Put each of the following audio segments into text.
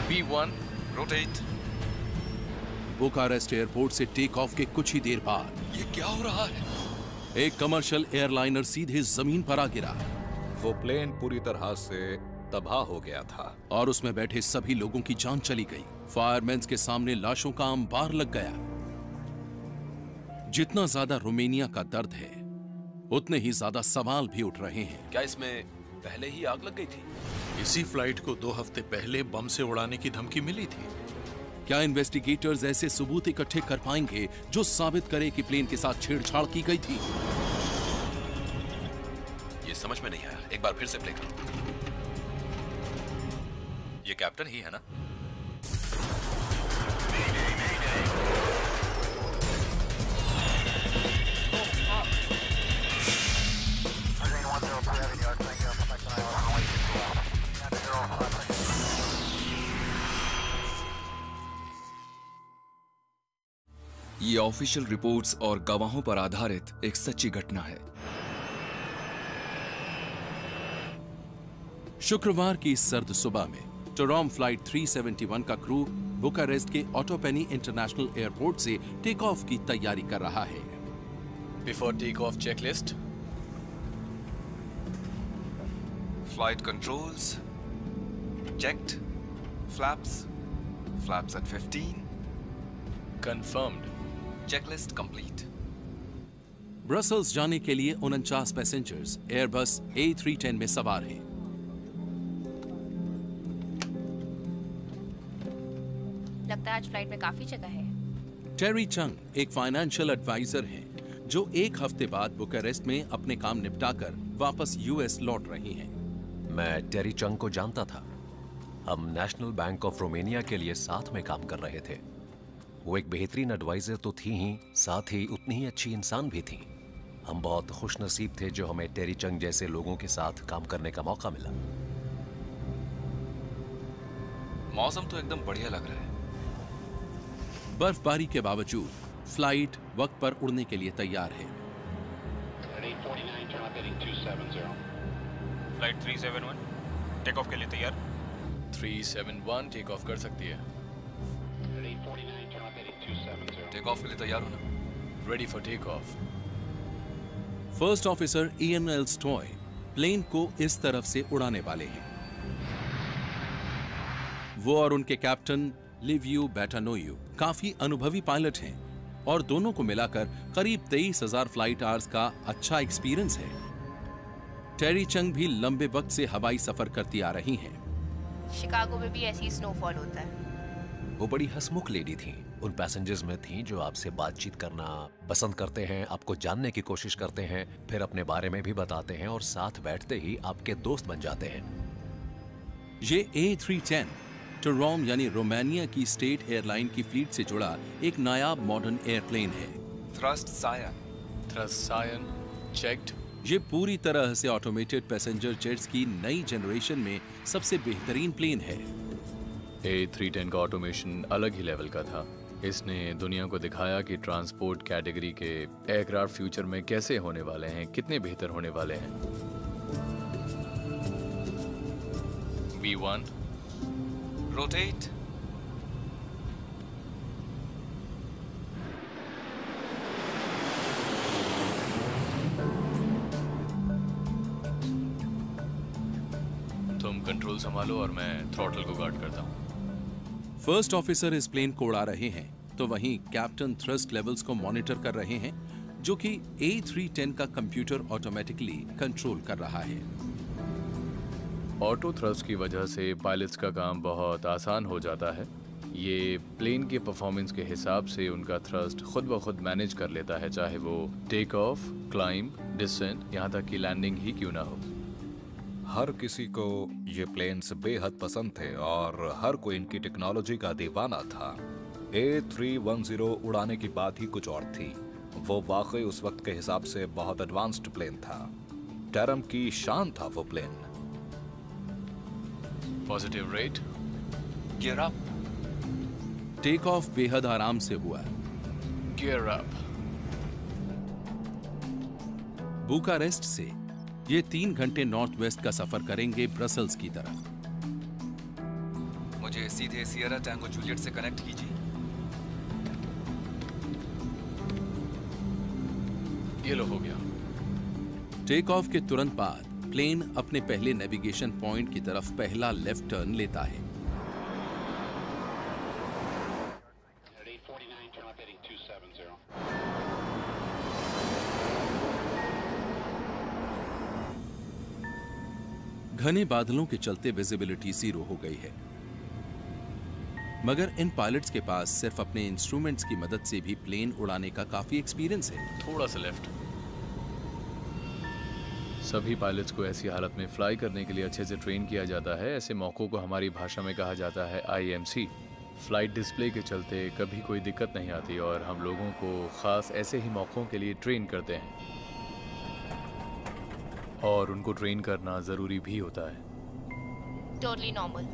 B1, rotate. Bucharest airport से take off के कुछ ही देर बाद ये क्या हो रहा है? एक कमर्शियल एयरलाइनर सीधे जमीन पर आ गिरा वो प्लेन पूरी तरह से तबाह हो गया था और उसमें बैठे सभी लोगों की जान चली गई। फायरमैन के सामने लाशों का अंबार लग गया। जितना ज्यादा रोमानिया का दर्द है, उतने ही ज्यादा सवाल भी उठ रहे हैं। क्या इसमें पहले ही आग लग गई थी? इसी फ्लाइट को 2 हफ्ते पहले बम से उड़ाने की धमकी मिली थी। क्या इन्वेस्टिगेटर्स ऐसे सबूत इकट्ठे कर पाएंगे जो साबित करे कि प्लेन के साथ छेड़छाड़ की गई थी? ये समझ में नहीं आया, एक बार फिर से प्ले करो। ये कैप्टन ही है ना? ये ऑफिशियल रिपोर्ट्स और गवाहों पर आधारित एक सच्ची घटना है। शुक्रवार की सर्द सुबह में टोरॉम फ्लाइट 371 का क्रू बुखारेस्ट के ऑटोपेनी इंटरनेशनल एयरपोर्ट से टेक ऑफ की तैयारी कर रहा है। Before takeoff checklist. Flight controls checked. Flaps at 15. Confirmed. Checklist complete. Brussels जाने के लिए 49 पैसेंजर्स एयरबस A310 में सवार हैं। लगता है आज फ्लाइट में काफी जगह है। टेरी चंग एक फाइनेंशियल एडवाइजर हैं जो एक हफ्ते बाद बुखारेस्ट में अपने काम निपटाकर वापस यूएस लौट रही हैं। मैं टेरी चंग को जानता था। हम नेशनल बैंक ऑफ रोमानिया के लिए साथ में काम कर रहे थे। वो एक बेहतरीन एडवाइजर तो थी ही, साथ ही उतनी ही अच्छी इंसान भी थी। हम बहुत खुशनसीब थे जो हमें टेरी चंग जैसे लोगों के साथ काम करने का मौका मिला। मौसम तो एकदम बढ़िया लग रहा है। बर्फबारी के बावजूद फ्लाइट वक्त पर उड़ने के लिए तैयार है। फ्लाइट 371 टेक ऑफ के लिए तैयार। 371 टेक ऑफ कर सकती है। टेक ऑफ के लिए तैयार हो ना? Ready for take off. First officer Ian Elstoy plane को इस तरफ से उड़ाने वाले हैं। वो और उनके कैप्टन लिवियो बैटानोयू काफी अनुभवी पायलट हैं और दोनों को मिलाकर करीब 23,000 फ्लाइट आवर्स का अच्छा एक्सपीरियंस है। टेरी चंग भी लंबे वक्त से हवाई सफर करती आ रही हैं। शिकागो में भी ऐसी स्नोफॉल होता है। वो बड़ी हंसमुख लेडी थी। उन पैसेंजर्स में थी जो आपसे बातचीत करना पसंद करते हैं, आपको जानने की कोशिश करते हैं, फिर अपने बारे में भी बताते हैं और साथ बैठते ही आपके दोस्त बन जाते हैं। ये A310 टोरॉम यानी रोमानिया की स्टेट एयरलाइन की फ्लीट से जुड़ा एक नायाब मॉडर्न एयरप्लेन है। Thrust sign checked. ये पूरी तरह से ऑटोमेटेड पैसेंजर जेट्स की नई जनरेशन में सबसे बेहतरीन प्लेन है। A310 का ऑटोमेशन अलग ही लेवल का था। इसने दुनिया को दिखाया कि ट्रांसपोर्ट कैटेगरी के एयरक्राफ्ट फ्यूचर में कैसे होने वाले हैं, कितने बेहतर होने वाले हैं। B1, rotate. तुम कंट्रोल संभालो और मैं थ्रॉटल को गार्ड करता हूँ। फर्स्ट ऑफिसर इस प्लेन को उड़ा रहे हैं तो वहीं कैप्टन थ्रस्ट लेवल्स को मॉनिटर कर रहे हैं, जो कि A310 का कंप्यूटर ऑटोमेटिकली कंट्रोल कर रहा है। ऑटो थ्रस्ट की वजह से पायलट्स का काम बहुत आसान हो जाता है। ये प्लेन के परफॉर्मेंस के हिसाब से उनका थ्रस्ट खुद ब खुद मैनेज कर लेता है, चाहे वो टेक ऑफ, क्लाइंब, डिसेंट, यहाँ तक कि लैंडिंग ही क्यों ना हो। हर किसी को ये प्लेन्स बेहद पसंद थे और हर कोई इनकी टेक्नोलॉजी का दीवाना था। A310 उड़ाने की बात ही कुछ और थी। वो वाकई उस वक्त के हिसाब से बहुत एडवांस्ड प्लेन था। टैरम की शान था वो plane. Positive rate, gear up. Take off बेहद आराम से हुआ। Gear up. बुखारेस्ट से ये 3 घंटे नॉर्थ वेस्ट का सफर करेंगे ब्रसल्स की तरफ। मुझे सीधे सियरा टैंगो जूलियट से कनेक्ट कीजिए। ये लो, हो गया। टेक ऑफ के तुरंत बाद प्लेन अपने पहले नेविगेशन पॉइंट की तरफ पहला लेफ्ट टर्न लेता है। घने बादलों के चलते विजिबिलिटी 0 हो गई है, मगर इन पायलट्स के पास सिर्फ अपने इंस्ट्रूमेंट्स की मदद से भी प्लेन उड़ाने का काफी एक्सपीरियंस है। थोड़ा सा लेफ्ट। सभी पायलट्स को ऐसी हालत में फ्लाई करने के लिए अच्छे से ट्रेन किया जाता है। ऐसे मौकों को हमारी भाषा में कहा जाता है IMC। फ्लाइट डिस्प्ले के चलते कभी कोई दिक्कत नहीं आती और हम लोगों को खास ऐसे ही मौकों के लिए ट्रेन करते हैं, और उनको ट्रेन करना जरूरी भी होता है। Totally normal.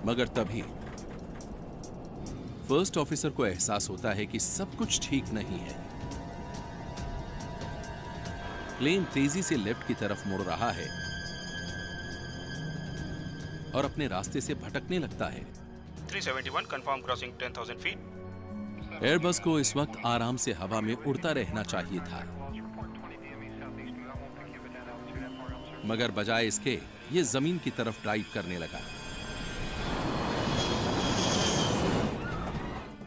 मगर तभी फर्स्ट ऑफिसर को एहसास होता है कि सब कुछ ठीक नहीं है। प्लेन तेजी से लेफ्ट की तरफ मुड़ रहा है और अपने रास्ते से भटकने लगता है। 371 कंफर्म क्रॉसिंग 10,000 फीट। एयरबस को इस वक्त आराम से हवा में उड़ता रहना चाहिए था, मगर बजाय इसके ये जमीन की तरफ ड्राइव करने लगा।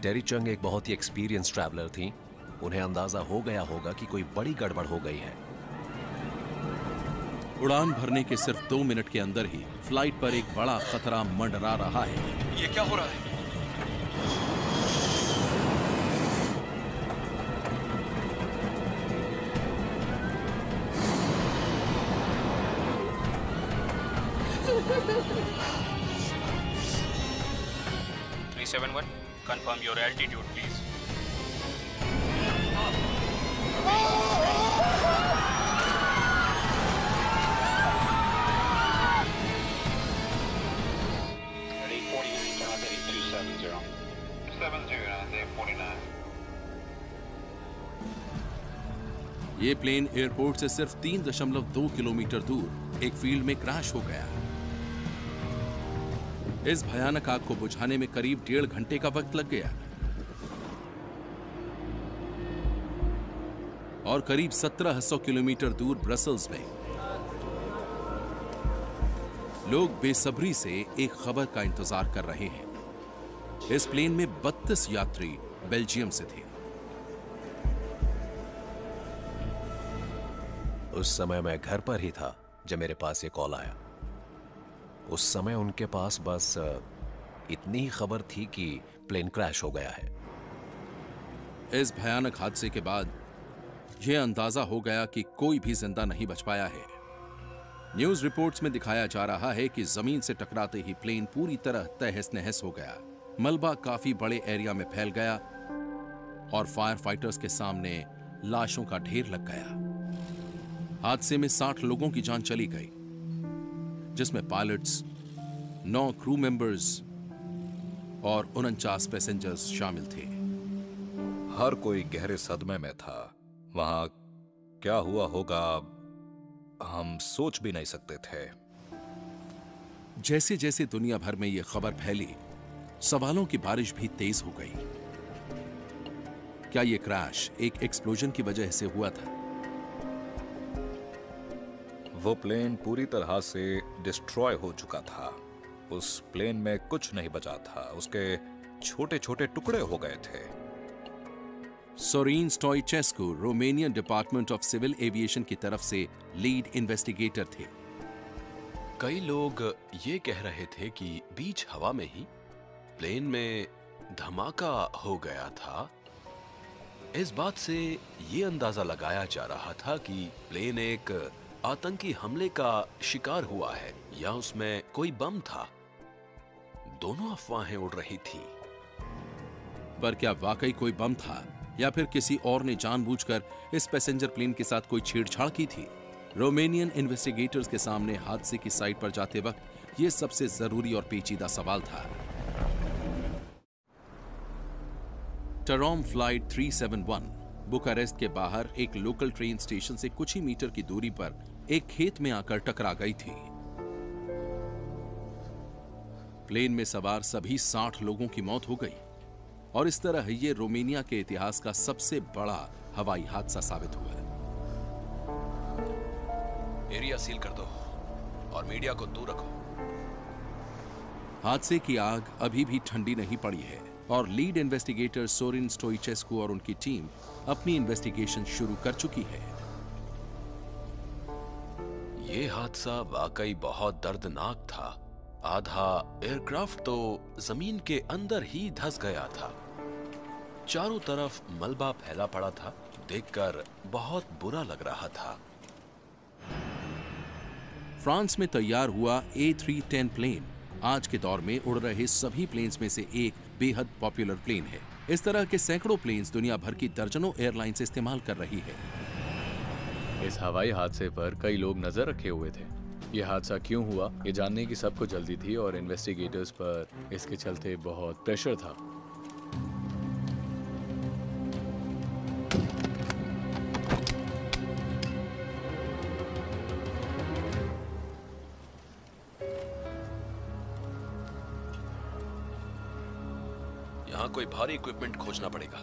टेरी चंग एक बहुत ही एक्सपीरियंस ट्रैवलर थी। उन्हें अंदाजा हो गया होगा कि कोई बड़ी गड़बड़ हो गई है। उड़ान भरने के सिर्फ 2 मिनट के अंदर ही फ्लाइट पर एक बड़ा खतरा मंडरा रहा है। ये क्या हो रहा है? Confirm your altitude, please. ये प्लेन एयरपोर्ट से सिर्फ 3.2 किलोमीटर दूर एक फील्ड में क्रैश हो गया। इस भयानक आग को बुझाने में करीब 1.5 घंटे का वक्त लग गया और करीब 1700 किलोमीटर दूर ब्रसल्स में लोग बेसब्री से एक खबर का इंतजार कर रहे हैं। इस प्लेन में 32 यात्री बेल्जियम से थे। उस समय मैं घर पर ही था जब मेरे पास ये कॉल आया। उस समय उनके पास बस इतनी ही खबर थी कि प्लेन क्रैश हो गया है। इस भयानक हादसे के बाद यह अंदाजा हो गया कि कोई भी जिंदा नहीं बच पाया है। न्यूज रिपोर्ट्स में दिखाया जा रहा है कि जमीन से टकराते ही प्लेन पूरी तरह तहस नहस हो गया। मलबा काफी बड़े एरिया में फैल गया और फायर फाइटर्स के सामने लाशों का ढेर लग गया। हादसे में 60 लोगों की जान चली गई, जिसमें पायलट्स, 9 क्रू मेंबर्स और 49 पैसेंजर्स शामिल थे। हर कोई गहरे सदमे में था। वहां क्या हुआ होगा हम सोच भी नहीं सकते थे। जैसे जैसे दुनिया भर में यह खबर फैली, सवालों की बारिश भी तेज हो गई। क्या यह क्रैश एक एक्सप्लोजन की वजह से हुआ था? वो प्लेन पूरी तरह से डिस्ट्रॉय हो चुका था। उस प्लेन में कुछ नहीं बचा था। उसके छोटे छोटे टुकड़े हो गए थे। Sorin Stoichescu Romanian department of civil aviation की तरफ से लीड इन्वेस्टिगेटर थे। कई लोग ये कह रहे थे कि बीच हवा में ही प्लेन में धमाका हो गया था। इस बात से ये अंदाजा लगाया जा रहा था कि प्लेन एक आतंकी हमले का शिकार हुआ है या उसमें कोई बम था। दोनों अफवाहें उड़ रही थी। पर क्या वाकई कोई बम था या फिर किसी और ने जानबूझकर इस पैसेंजर प्लेन के साथ कोई छेड़छाड़ की थी? रोमानियन इन्वेस्टिगेटर्स के सामने हादसे की साइट पर जाते वक्त यह सबसे जरूरी और पेचीदा सवाल था। टरोम फ्लाइट 371 बुखारेस्ट के बाहर एक लोकल ट्रेन स्टेशन से कुछ ही मीटर की दूरी पर एक खेत में आकर टकरा गई थी। प्लेन में सवार सभी 60 लोगों की मौत हो गई और इस तरह ये रोमानिया के इतिहास का सबसे बड़ा हवाई हादसा साबित हुआ। एरिया सील कर दो और मीडिया को दूर रखो। हादसे की आग अभी भी ठंडी नहीं पड़ी है और लीड इन्वेस्टिगेटर सोरिन स्टोइचेस्कू और उनकी टीम अपनी इन्वेस्टिगेशन शुरू कर चुकी है। ये हादसा वाकई बहुत दर्दनाक था। आधा एयरक्राफ्ट तो जमीन के अंदर ही धंस गया था। चारों तरफ मलबा फैला पड़ा था। देखकर बहुत बुरा लग रहा था। फ्रांस में तैयार हुआ A310 प्लेन आज के दौर में उड़ रहे सभी प्लेन्स में से एक बेहद पॉपुलर प्लेन है। इस तरह के सैकड़ों प्लेन्स दुनिया भर की दर्जनों एयरलाइंस इस्तेमाल कर रही है। इस हवाई हादसे पर कई लोग नजर रखे हुए थे। यह हादसा क्यों हुआ ये जानने की सबको जल्दी थी और इन्वेस्टिगेटर्स पर इसके चलते बहुत प्रेशर था। यहाँ कोई भारी इक्विपमेंट खोजना पड़ेगा।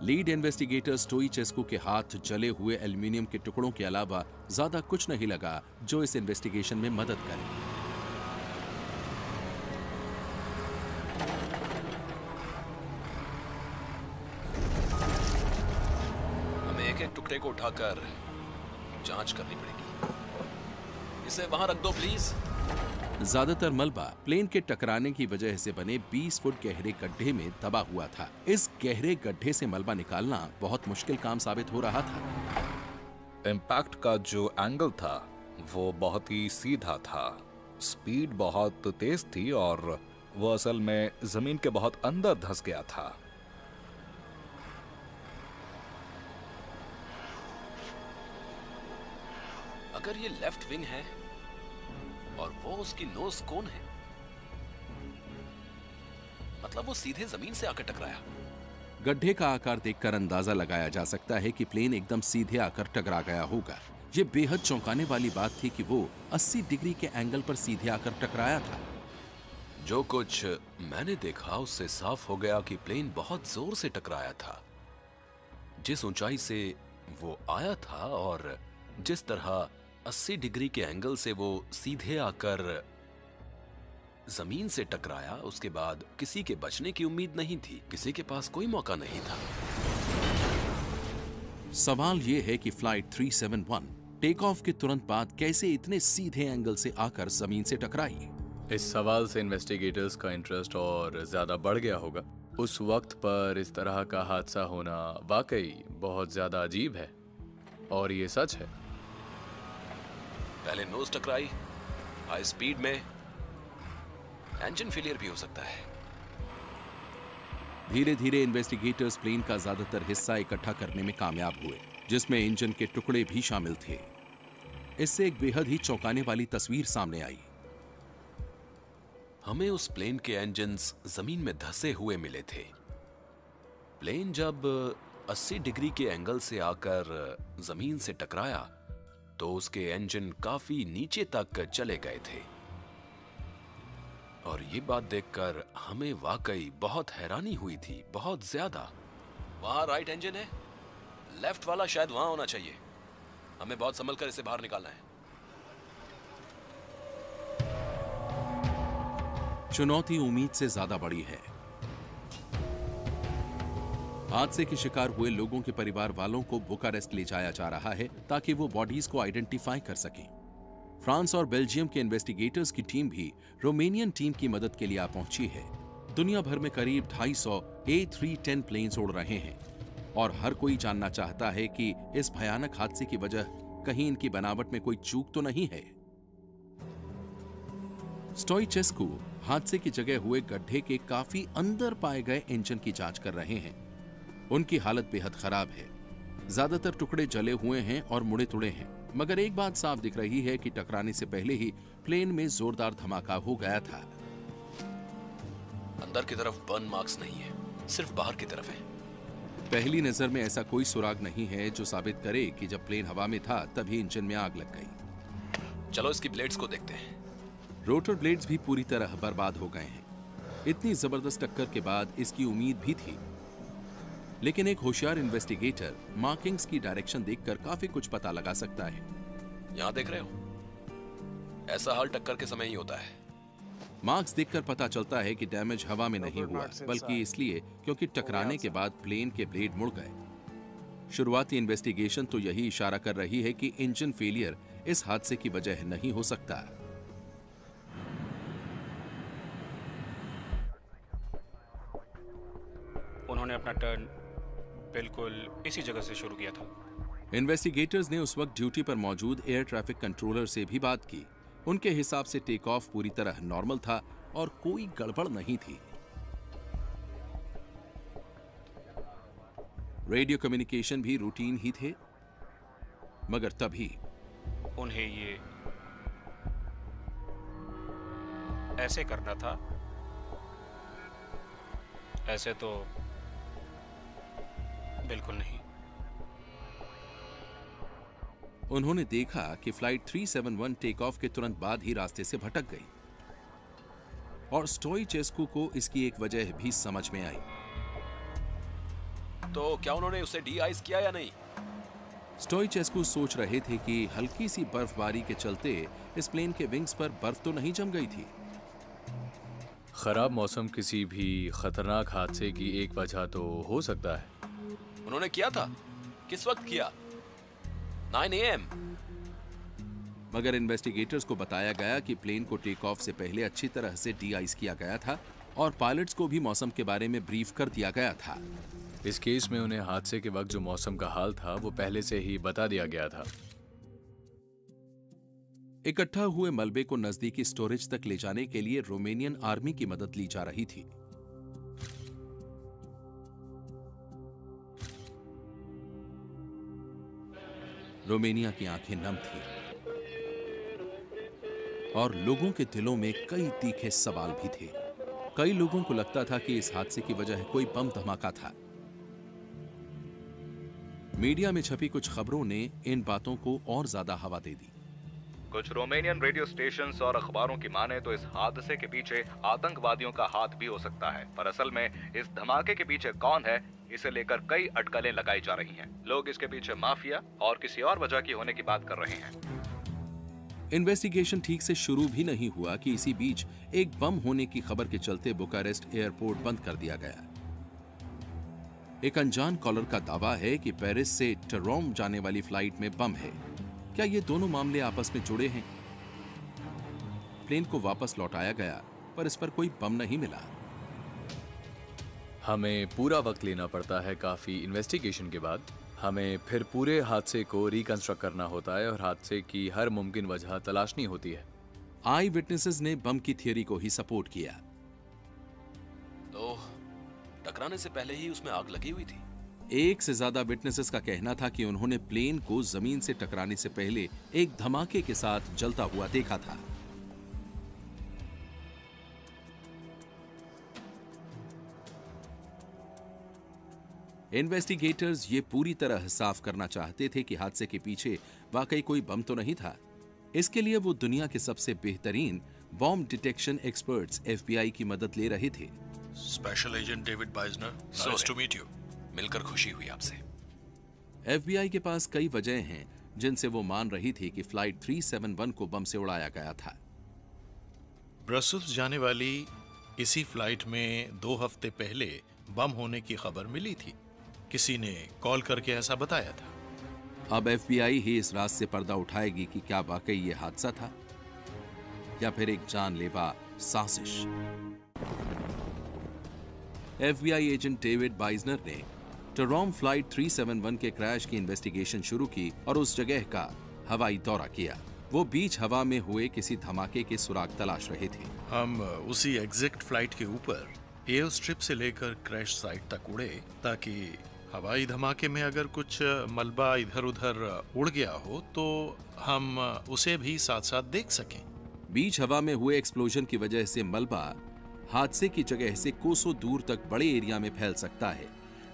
लीड इन्वेस्टिगेटर स्टोइचेस्कू के हाथ जले हुए एल्यूमिनियम के टुकड़ों के अलावा ज्यादा कुछ नहीं लगा जो इस इन्वेस्टिगेशन में मदद करे। हमें एक एक टुकड़े को उठाकर जांच करनी पड़ेगी। इसे वहां रख दो प्लीज। ज्यादातर मलबा प्लेन के टकराने की वजह से बने 20 फुट गहरे गड्ढे में दबा हुआ था। इस गहरे गड्ढे से मलबा निकालना बहुत मुश्किल काम साबित हो रहा था। इम्पैक्ट का जो एंगल था वो बहुत ही सीधा था। स्पीड बहुत तेज थी और वो असल में जमीन के बहुत अंदर धंस गया था। अगर ये लेफ्ट विंग है और वो उसकी नोज कौन है, मतलब वो सीधे जमीन से आकर टकराया। गड्ढे का आकार देखकर अंदाजा लगाया जा सकता है कि प्लेन एकदम सीधे आकर टकरा गया होगा। ये बेहद चौंकाने वाली बात थी कि वो 80 डिग्री के एंगल पर सीधे आकर टकराया था। जो कुछ मैंने देखा उससे साफ हो गया कि प्लेन बहुत जोर से टकराया था। जिस ऊंचाई से वो आया था और जिस तरह 80 डिग्री के एंगल से वो सीधे आकर जमीन से टकराया, उसके बाद किसी के बचने की उम्मीद नहीं थी। किसी के पास कोई मौका नहीं था। सवाल ये है कि फ्लाइट 371 टेक ऑफ के तुरंत बाद कैसे इतने सीधे एंगल से आकर जमीन से टकराई। इस सवाल से इन्वेस्टिगेटर्स का इंटरेस्ट और ज्यादा बढ़ गया होगा। उस वक्त पर इस तरह का हादसा होना वाकई बहुत ज्यादा अजीब है और ये सच है। पहले नोज टकराई, हाई स्पीड में, इंजन फेलियर भी हो सकता है। धीरे धीरे इन्वेस्टिगेटर्स प्लेन का ज्यादातर हिस्सा इकट्ठा करने में कामयाब हुए, जिसमें इंजन के टुकड़े भी शामिल थे। इससे एक बेहद ही चौंकाने वाली तस्वीर सामने आई। हमें उस प्लेन के इंजन्स जमीन में धंसे हुए मिले थे। प्लेन जब 80 डिग्री के एंगल से आकर जमीन से टकराया तो उसके इंजन काफी नीचे तक चले गए थे और ये बात देखकर हमें वाकई बहुत हैरानी हुई थी, बहुत ज्यादा। वहां राइट इंजन है, लेफ्ट वाला शायद वहां होना चाहिए। हमें बहुत संभल कर इसे बाहर निकालना है। चुनौती उम्मीद से ज्यादा बड़ी है। हादसे के शिकार हुए लोगों के परिवार वालों को बुखारेस्ट ले जाया जा रहा है ताकि वो बॉडीज को आइडेंटिफाई कर सकें। फ्रांस और बेल्जियम के इन्वेस्टिगेटर्स की टीम भी रोमानियन टीम की मदद के लिए आ पहुंची है। दुनिया भर में करीब 250 A310 प्लेन्स उड़ रहे हैं और हर कोई जानना चाहता है कि इस भयानक हादसे की वजह कहीं इनकी बनावट में कोई चूक तो नहीं है। स्टोइचेस्कू हादसे की जगह हुए गड्ढे के काफी अंदर पाए गए इंजन की जांच कर रहे हैं। उनकी हालत बेहद खराब है। ज्यादातर टुकड़े जले हुए हैं और मुड़े तुड़े हैं, मगर एक बात साफ दिख रही है कि टकराने से पहले ही प्लेन में जोरदार धमाका हो गया था। अंदर की तरफ बर्न मार्क्स नहीं है, सिर्फ बाहर की तरफ है। पहली नजर में ऐसा कोई सुराग नहीं है जो साबित करे कि जब प्लेन हवा में था तभी इंजन में आग लग गई। चलो इसकी ब्लेड्स को देखते हैं। रोटर ब्लेड्स भी पूरी तरह बर्बाद हो गए हैं। इतनी जबरदस्त टक्कर के बाद इसकी उम्मीद भी थी, लेकिन एक होशियार इन्वेस्टिगेटर मार्किंग्स की डायरेक्शन देखकर काफी कुछ पता लगा सकता है। यहाँ देख रहे हो, ऐसा हाल टक्कर के समय ही होता है। मार्क्स देखकर पता चलता है कि डैमेज हवा में नहीं हुआ, बल्कि इसलिए क्योंकि टकराने के बाद प्लेन के ब्लेड मुड़ गए। शुरुआती इन्वेस्टिगेशन तो यही इशारा कर रही है कि इंजन फेलियर इस हादसे की वजह नहीं हो सकता। उन्होंने अपना टर्न बिल्कुल इसी जगह से शुरू किया था। इन्वेस्टिगेटर्स ने उस वक्त ड्यूटी पर मौजूद एयर ट्रैफिक कंट्रोलर से भी बात की। उनके हिसाब से टेक ऑफ पूरी तरह नॉर्मल था और कोई गड़बड़ नहीं थी। रेडियो कम्युनिकेशन भी रूटीन ही थे, मगर तभी उन्हें ये ऐसे करना था। ऐसे तो बिल्कुल नहीं। उन्होंने देखा कि फ्लाइट 371 टेक ऑफ के तुरंत बाद ही रास्ते से भटक गई, और स्टोइचेस्कू को इसकी एक वजह भी समझ में आई। तो क्या उन्होंने उसे डी आइस किया या नहीं? स्टोइचेस्कू सोच रहे थे कि हल्की सी बर्फबारी के चलते इस प्लेन के विंग्स पर बर्फ तो नहीं जम गई थी। खराब मौसम किसी भी खतरनाक हादसे की एक वजह तो हो सकता है। उन्होंने किया था? किस वक्त किया? 9 AM। मगर इन्वेस्टिगेटर्स को बताया गया कि प्लेन को टेक ऑफ से पहले अच्छी तरह से डी आइस किया गया था और पायलट्स को भी मौसम के बारे में ब्रीफ कर दिया गया था। इस केस में उन्हें हादसे के वक्त जो मौसम का हाल था वो पहले से ही बता दिया गया था। इकट्ठा हुए मलबे को नजदीकी स्टोरेज तक ले जाने के लिए रोमानियन आर्मी की मदद ली जा रही थी। रोमानिया की आंखें नम थीं और लोगों के दिलों में कई तीखे सवाल भी थे। कई लोगों को लगता था कि इस हादसे की वजह कोई बम धमाका था। मीडिया में छपी कुछ खबरों ने इन बातों को और ज्यादा हवा दे दी। कुछ रोमानियन रेडियो स्टेशंस और अखबारों की माने तो इस हादसे के पीछे आतंकवादियों का हाथ भी हो सकता है, पर असल में इस धमाके के पीछे कौन है, इसे लेकर कई अटकलें लगाई जा रही हैं। लोग इसके पीछे माफिया और किसी और वजह की होने की बात कर रहे हैं। इन्वेस्टिगेशन ठीक से शुरू भी नहीं हुआ कि इसी बीच एक बम होने की खबर के चलते बुकारेस्ट एयरपोर्ट बंद कर दिया गया। एक अनजान कॉलर का दावा है कि पेरिस से टरोम जाने वाली फ्लाइट में बम है। क्या ये दोनों मामले आपस में जुड़े हैं? प्लेन को वापस लौटाया गया, पर इस पर कोई बम नहीं मिला। हमें पूरा वक्त लेना पड़ता है। काफी इन्वेस्टिगेशन के बाद हमें फिर पूरे हादसे को रिकंस्ट्रक्ट करना होता है और हादसे की हर मुमकिन वजह तलाशनी होती है। आई विटनेसेस ने बम की थियरी को ही सपोर्ट किया। तो टकराने से पहले ही उसमें आग लगी हुई थी। एक से ज्यादा विटनेसेस का कहना था कि उन्होंने प्लेन को जमीन से टकराने से पहले एक धमाके के साथ जलता हुआ देखा था। इन्वेस्टिगेटर्स ये पूरी तरह साफ करना चाहते थे कि हादसे के पीछे वाकई कोई बम तो नहीं था। इसके लिए वो दुनिया के सबसे बेहतरीन बॉम्ब डिटेक्शन एक्सपर्ट्स FBI की मदद ले रहे थे। Special agent David Beisner, nice to meet you. मिलकर खुशी हुई आपसे। FBI के पास कई वजह हैं जिनसे वो मान रही थी कि फ्लाइट 371 को बम से उड़ाया गया था। ब्रसल्स जाने वाली इसी फ्लाइट में 2 हफ्ते पहले बम होने की खबर मिली थी। किसी ने कॉल करके ऐसा बताया था। अब FBI ही इस राज से पर्दा उठाएगी कि क्या वाकई ये हादसा था या फिर एक जानलेवा साजिश। FBI एजेंट डेविड बाइजनर ने टरोम फ्लाइट 371 के क्रैश की इन्वेस्टिगेशन शुरू की और उस जगह का हवाई दौरा किया। वो बीच हवा में हुए किसी धमाके के सुराग तलाश रहे थे। हम उसी एग्जैक्ट फ्लाइट के ऊपर एयर स्ट्रिप से लेकर क्रैश साइट तक उड़े, ताकि हवाई धमाके में अगर कुछ मलबा इधर उधर उड़ गया हो तो हम उसे भी साथ साथ देख सकें। बीच हवा में हुए एक्सप्लोजन की वजह से मलबा हादसे की जगह से कोसों दूर तक बड़े एरिया में फैल सकता है,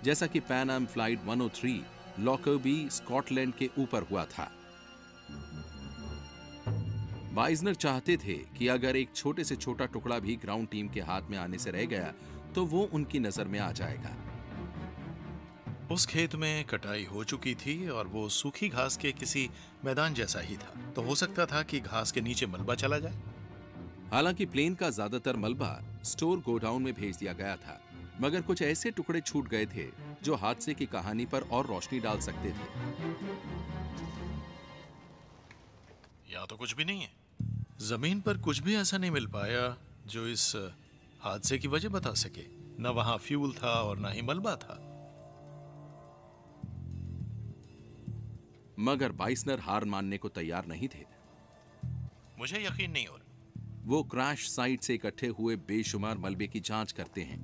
जैसा कि Pan Am flight 103 Lockerbie Scotland के ऊपर हुआ था। वाइजनर चाहते थे कि अगर एक छोटे से छोटा टुकड़ा भी ग्राउंड टीम के हाथ में आने से रह गया तो वो उनकी नजर में आ जाएगा। उस खेत में कटाई हो चुकी थी और वो सूखी घास के किसी मैदान जैसा ही था, तो हो सकता था कि घास के नीचे मलबा चला जाए। हालांकि प्लेन का ज्यादातर मलबा स्टोर गोडाउन में भेज दिया गया था, मगर कुछ ऐसे टुकड़े छूट गए थे जो हादसे की कहानी पर और रोशनी डाल सकते थे। या तो कुछ भी नहीं है। जमीन पर कुछ भी ऐसा नहीं मिल पाया जो इस हादसे की वजह बता सके। न वहां फ्यूल था और न ही मलबा था। मगर वाइजनर हार मानने को तैयार नहीं थे। मुझे यकीन नहीं हो रहा। वो क्रैश साइट से इकट्ठे हुए बेशुमार मलबे की जांच करते हैं।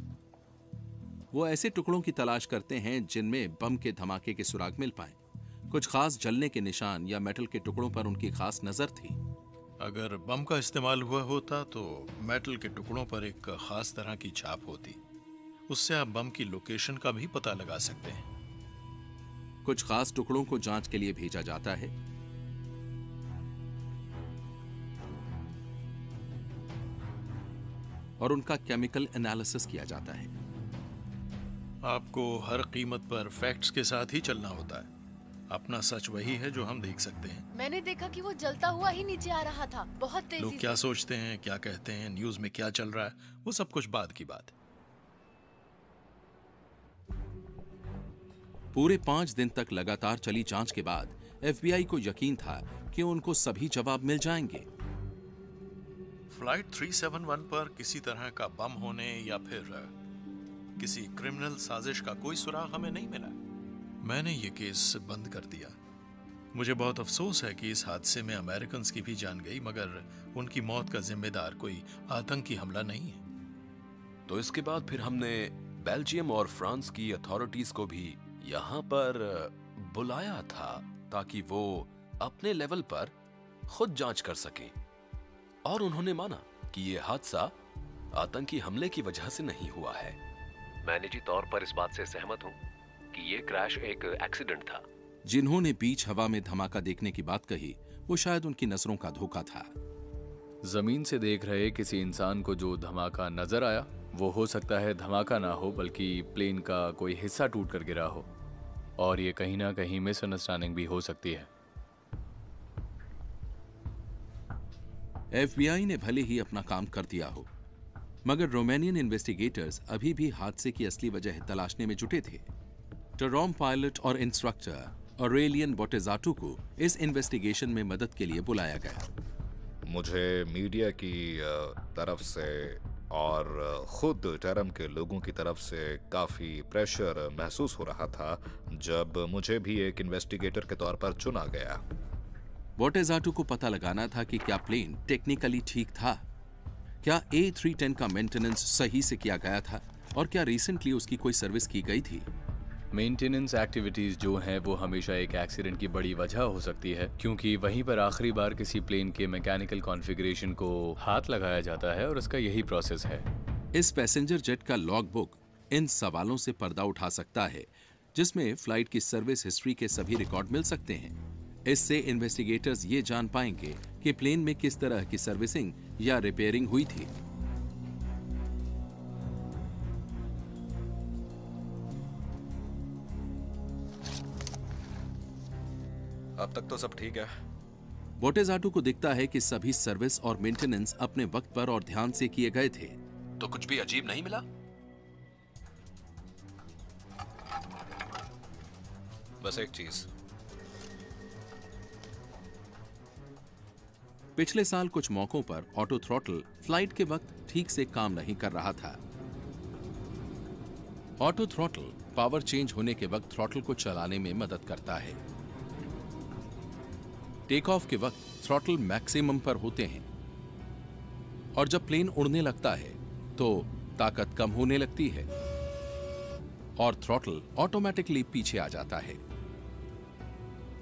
वो ऐसे टुकड़ों की तलाश करते हैं जिनमें बम के धमाके के सुराग मिल पाए, कुछ खास जलने के निशान या मेटल के टुकड़ों पर उनकी खास नजर थी। अगर बम का इस्तेमाल हुआ होता तो मेटल के टुकड़ों पर एक खास तरह की छाप होती। उससे आप बम की लोकेशन का भी पता लगा सकते हैं। कुछ खास टुकड़ों को जांच के लिए भेजा जाता है। और उनका केमिकल एनालिसिस किया जाता है। आपको हर कीमत पर फैक्ट्स के साथ ही चलना होता है। अपना सच वही है जो हम देख सकते हैं। मैंने देखा कि वो जलता हुआ ही नीचे आ रहा था, बहुत तेजी से। लोग क्या सोचते हैं, क्या कहते हैं, न्यूज में क्या चल रहा है, वो सब कुछ बाद की बात है। पूरे 5 दिन तक लगातार चली जांच के बाद एफबीआई को यकीन था कि उनको सभी जवाब मिल जाएंगे। फ्लाइट 371 पर किसी तरह का बम होने या फिर किसी क्रिमिनल साजिश का कोई सुराग हमें नहीं मिला। मैंने ये केस बंद कर दिया। मुझे बहुत अफसोस है कि इस हादसे में अमेरिकन की भी जान गई, मगर उनकी मौत का जिम्मेदार कोई आतंकी हमला नहीं है। तो इसके बाद फिर हमने बेल्जियम और फ्रांस की अथॉरिटीज को भी यहाँ पर बुलाया था ताकि वो अपने लेवल पर खुद जांच कर सकें, और उन्होंने माना कि ये हादसा आतंकी हमले की वजह से नहीं हुआ है। मैं निजी तौर पर इस बात से सहमत हूँ कि ये क्रैश एक एक्सीडेंट था। जिन्होंने बीच हवा में धमाका देखने की बात कही, वो शायद उनकी नजरों का धोखा था। जमीन से देख रहे किसी इंसान को जो धमाका नजर आया, वो हो सकता है धमाका ना हो बल्कि प्लेन का कोई हिस्सा टूट कर गिरा हो, और ये कहीं ना कहीं मिसअंडरस्टैंडिंग भी हो सकती है। एफबीआई ने भले ही अपना काम कर दिया हो, मगर रोमानियन इन्वेस्टिगेटर्स अभी भी हादसे की असली वजह तलाशने में जुटे थे। टरोम पायलट और इंस्ट्रक्टर ऑरेलियन बोटेजाटू को इस इन्वेस्टिगेशन में मदद के लिए बुलाया गया। मुझे मीडिया की तरफ से और खुद टरम के लोगों की तरफ से काफी प्रेशर महसूस हो रहा था जब मुझे भी एक इन्वेस्टिगेटर के तौर पर चुना गया। बोटेजाटू को पता लगाना था कि क्या प्लेन टेक्निकली ठीक था, क्या A310 का मेंटेनेंस सही से किया गया था, और क्या रिसेंटली उसकी कोई सर्विस की गई थी। मेंटेनेंस एक्टिविटीज जो हैं वो हमेशा एक एक्सीडेंट की बड़ी वजह हो सकती है, क्योंकि वहीं पर आखिरी बार किसी प्लेन के मैकेनिकल कॉन्फ़िगरेशन को हाथ लगाया जाता है, और उसका यही प्रोसेस है। इस पैसेंजर जेट का लॉग बुक इन सवालों से पर्दा उठा सकता है, जिसमें फ्लाइट की सर्विस हिस्ट्री के सभी रिकॉर्ड मिल सकते हैं। इससे इन्वेस्टिगेटर्स ये जान पाएंगे कि प्लेन में किस तरह की सर्विसिंग या रिपेयरिंग हुई थी। अब तक तो सब ठीक है। बोटेजाटू को दिखता है कि सभी सर्विस और मेंटेनेंस अपने वक्त पर और ध्यान से किए गए थे। तो कुछ भी अजीब नहीं मिला? बस एक चीज, पिछले साल कुछ मौकों पर ऑटो थ्रॉटल फ्लाइट के वक्त ठीक से काम नहीं कर रहा था। ऑटो थ्रॉटल पावर चेंज होने के वक्त थ्रॉटल को चलाने में मदद करता है। टेक ऑफ के वक्त थ्रॉटल मैक्सिमम पर होते हैं, और जब प्लेन उड़ने लगता है तो ताकत कम होने लगती है और थ्रॉटल ऑटोमेटिकली पीछे आ जाता है।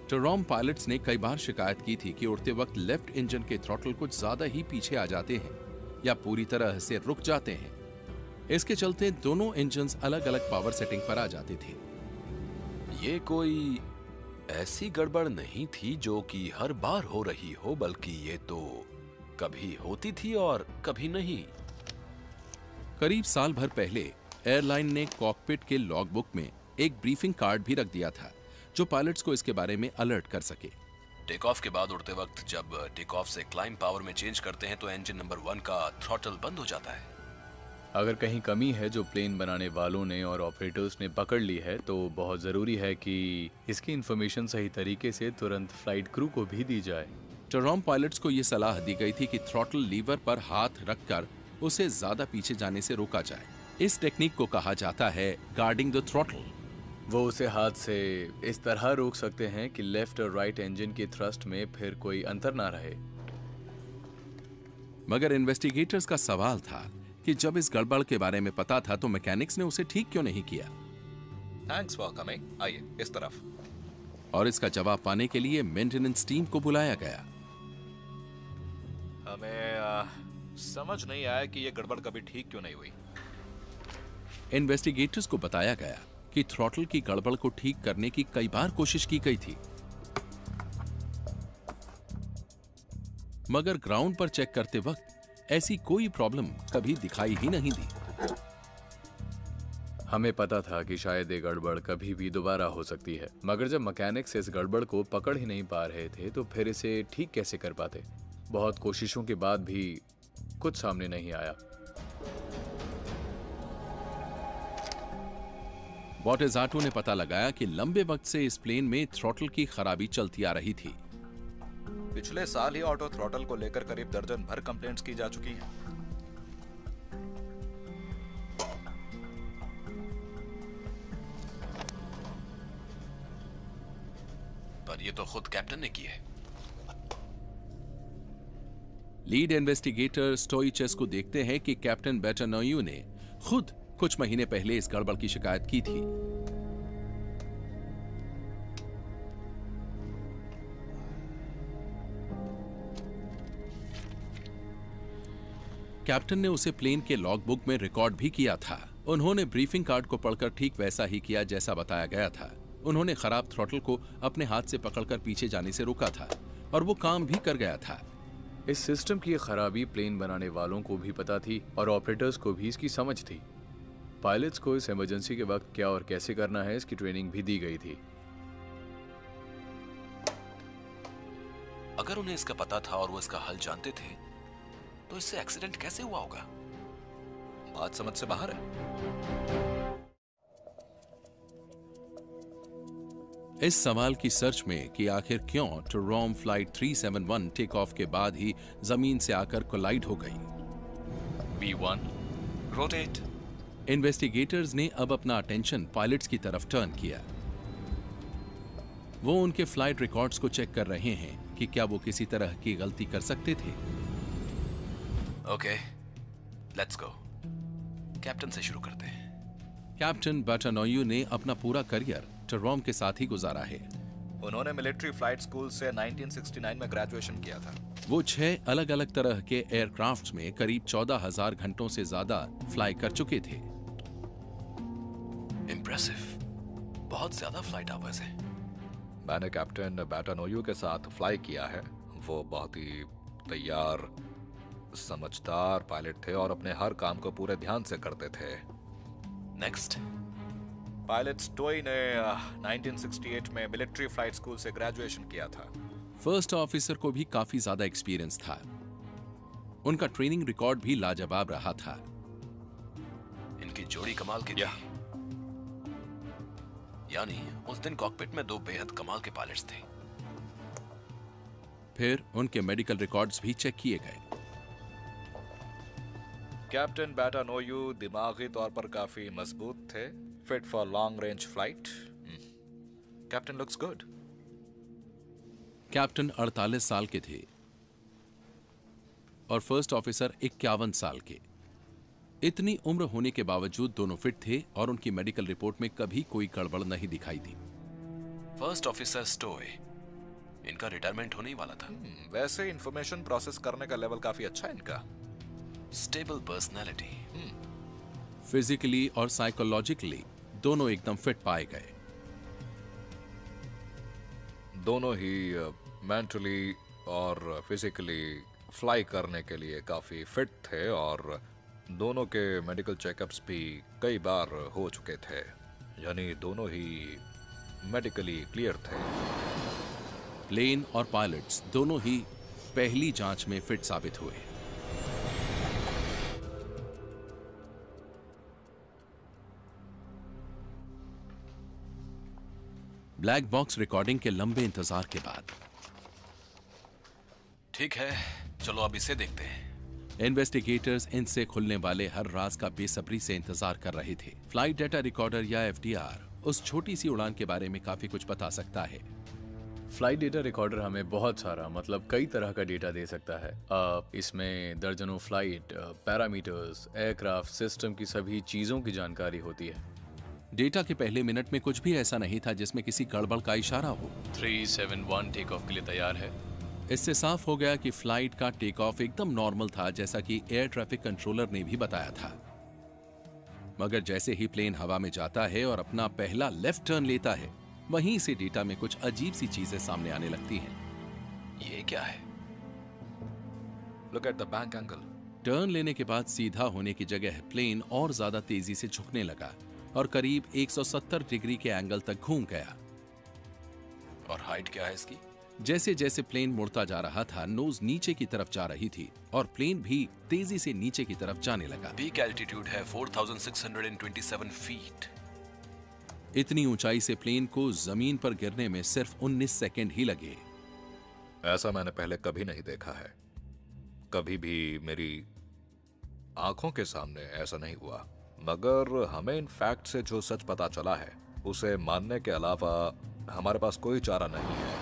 टरोम पायलट्स ने कई बार शिकायत की थी कि उड़ते वक्त लेफ्ट इंजन के थ्रॉटल कुछ ज्यादा ही पीछे आ जाते हैं या पूरी तरह से रुक जाते हैं। इसके चलते दोनों इंजन्स अलग अलग पावर सेटिंग पर आ जाते थे। ये कोई ऐसी गड़बड़ नहीं थी जो कि हर बार हो रही हो, बल्कि ये तो कभी होती थी और कभी नहीं। करीब साल भर पहले एयरलाइन ने कॉकपिट के लॉगबुक में एक ब्रीफिंग कार्ड भी रख दिया था जो पायलट्स को इसके बारे में अलर्ट कर सके। टेक ऑफ के बाद उड़ते वक्त जब टेक ऑफ से क्लाइंब पावर में चेंज करते हैं तो इंजन नंबर 1 का थ्रॉटल बंद हो जाता है। अगर कहीं कमी है जो प्लेन बनाने वालों ने और ऑपरेटर्स ने पकड़ ली है तो बहुत ज़रूरी है कि इसकी इन्फॉर्मेशन सही तरीके से तुरंत फ्लाइट क्रू को भी दी जाए। टरॉम पायलट्स को यह सलाह दी गई थी कि थ्रॉटल लीवर पर हाथ रखकर उसे ज्यादा पीछे जाने से रोका जाए। इस टेक्निक को कहा जाता है गार्डिंग द थ्रॉटल। वो उसे हाथ से इस तरह रोक सकते हैं कि लेफ्ट और राइट इंजन के थ्रस्ट में फिर कोई अंतर ना रहे। मगर इन्वेस्टिगेटर्स का सवाल था कि जब इस गड़बड़ के बारे में पता था तो मैकेनिक्स ने उसे ठीक क्यों नहीं किया। थैंक्स फॉर कमिंग, आइए इस तरफ। और इसका जवाब पाने के लिए मेंटेनेंस टीम को बुलाया गया। हमें समझ नहीं आया कि ये गड़बड़ कभी ठीक क्यों नहीं हुई। इन्वेस्टिगेटर्स को बताया गया कि थ्रॉटल की गड़बड़ को ठीक करने की कई बार कोशिश की गई थी, मगर ग्राउंड पर चेक करते वक्त ऐसी कोई प्रॉब्लम कभी दिखाई ही नहीं दी। हमें पता था कि शायद ये गड़बड़ कभी भी दोबारा हो सकती है, मगर जब मैकेनिक्स इस गड़बड़ को पकड़ ही नहीं पा रहे थे तो फिर इसे ठीक कैसे कर पाते। बहुत कोशिशों के बाद भी कुछ सामने नहीं आया। बॉटेजाटो ने पता लगाया कि लंबे वक्त से इस प्लेन में थ्रॉटल की खराबी चलती आ रही थी। पिछले साल ही ऑटो थ्रॉटल को लेकर करीब दर्जन भर कंप्लेंट्स की जा चुकी हैं। पर ये तो खुद कैप्टन ने की है। लीड इन्वेस्टिगेटर स्टोइचेस्कू देखते हैं कि कैप्टन बेटानोयू ने खुद कुछ महीने पहले इस गड़बड़ की शिकायत की थी। कैप्टन ने उसे प्लेन के लॉगबुक में रिकॉर्ड भी किया था। उन्होंने ब्रीफिंग कार्ड को पढ़कर ठीक वैसा ही किया जैसा बताया गया था। उन्होंने खराब थ्रॉटल को अपने हाथ से पकड़कर पीछे जाने से रोका था और वो काम भी कर गया था। इस सिस्टम की खराबी प्लेन बनाने वालों को भी पता थी और ऑपरेटर्स को भी इसकी समझ थी। पायलट्स को इस इमरजेंसी के वक्त क्या और कैसे करना है इसकी ट्रेनिंग भी दी गई थी। अगर उन्हें इसका पता था और वो इसका हल जानते थे तो इससे एक्सीडेंट कैसे हुआ होगा? बात समझ से बाहर है। इस सवाल की सर्च में कि आखिर क्यों टोरॉम फ्लाइट 371 टेक ऑफ के बाद ही जमीन से आकर कोलाइड हो गई। V1 rotate. इन्वेस्टिगेटर्स ने अब अपना अटेंशन पायलट्स की तरफ टर्न किया। वो उनके फ्लाइट रिकॉर्ड्स को चेक कर रहे हैं कि क्या वो किसी तरह की गलती कर सकते थे। Okay, let's go. कैप्टन से शुरू करते हैं। कैप्टन बेटानोयू ने अपना पूरा करियर टोरॉम के साथ ही गुजारा है। उन्होंने मिलिट्री फ्लाइट स्कूल से 1969 में ग्रेजुएशन किया था। वो 6 अलग अलग तरह के एयरक्राफ्ट्स में करीब 14,000 घंटों से ज्यादा फ्लाई कर चुके थे। इम्प्रेसिव, बहुत ज्यादा फ्लाइट आवर्स हैं। मैंने कैप्टन बेटानोयू के साथ फ्लाई किया है। वो बहुत ही तैयार, समझदार पायलट थे और अपने हर काम को पूरे ध्यान से करते थे। नेक्स्ट। पायलट स्टोई ने 1968 में मिलिट्री फ्लाइट स्कूल से ग्रेजुएशन किया था। फर्स्ट ऑफिसर को भी काफी ज्यादा एक्सपीरियंस था। उनका ट्रेनिंग रिकॉर्ड भी लाजवाब रहा था। इनकी जोड़ी कमाल की थी। यानी उस दिन कॉकपिट में 2 बेहद कमाल के पायलट्स थे। फिर उनके मेडिकल रिकॉर्ड्स भी चेक किए गए। कैप्टन बेटानोयू दिमागी तौर पर काफी मजबूत थे, fit for long range flight. Captain looks good. Captain 48 साल के थे और फर्स्ट ऑफिसर 51 साल के। इतनी उम्र होने के बावजूद दोनों फिट थे और उनकी मेडिकल रिपोर्ट में कभी कोई गड़बड़ नहीं दिखाई दी। फर्स्ट ऑफिसर स्टोए, इनका रिटायरमेंट होने ही वाला था। वैसे इंफॉर्मेशन प्रोसेस करने का लेवल काफी अच्छा है इनका। Stable personality. फिजिकली और साइकोलॉजिकली दोनों एकदम फिट पाए गए। दोनों ही मेंटली और फिजिकली फ्लाई करने के लिए काफी फिट थे और दोनों के मेडिकल चेकअप्स भी कई बार हो चुके थे, यानी दोनों ही मेडिकली क्लियर थे। प्लेन और पायलट्स दोनों ही पहली जांच में फिट साबित हुए। ब्लैक बॉक्स रिकॉर्डिंग के लंबे इंतजार के बाद ठीक है, चलो अब इसे देखते हैं। इन्वेस्टिगेटर्स इनसे खुलने वाले हर राज का बेसब्री से इंतजार कर रहे थे। फ्लाइट डेटा रिकॉर्डर या एफडीआर उस छोटी सी उड़ान के बारे में काफी कुछ बता सकता है। फ्लाइट डेटा रिकॉर्डर हमें बहुत सारा मतलब कई तरह का डेटा दे सकता है। इसमें दर्जनों फ्लाइट पैरामीटर्स, एयरक्राफ्ट सिस्टम की सभी चीजों की जानकारी होती है। डेटा के पहले मिनट में कुछ भी ऐसा नहीं था जिसमें किसी गड़बड़ का इशारा हो। 371 टेक ऑफ के लिए तैयार है। इससे साफ हो गया कि फ्लाइट का टेक ऑफ एकदम नॉर्मल था, जैसा कि एयर ट्रैफिक कंट्रोलर ने भी बताया था। मगर जैसे ही प्लेन हवा में जाता है और अपना पहला लेफ्ट टर्न लेता है, वहीं से डेटा में कुछ अजीब सी चीजें सामने आने लगती हैं। ये क्या है? Look at the bank angle. Turn लेने के बाद सीधा होने की जगह प्लेन और ज्यादा तेजी से झुकने लगा और करीब 170 डिग्री के एंगल तक घूम गया। और हाइट क्या है इसकी? जैसे जैसे प्लेन मुड़ता जा रहा था, नोज नीचे की तरफ जा रही थी और प्लेन भी तेजी से नीचे की तरफ जाने लगा। पीक एल्टीट्यूड है 4627 फीट। इतनी ऊंचाई से प्लेन को जमीन पर गिरने में सिर्फ 19 सेकंड ही लगे। ऐसा मैंने पहले कभी नहीं देखा है। कभी भी मेरी आंखों के सामने ऐसा नहीं हुआ। मगर हमें इन फैक्ट से जो सच पता चला है, उसे मानने के अलावा हमारे पास कोई चारा नहीं है।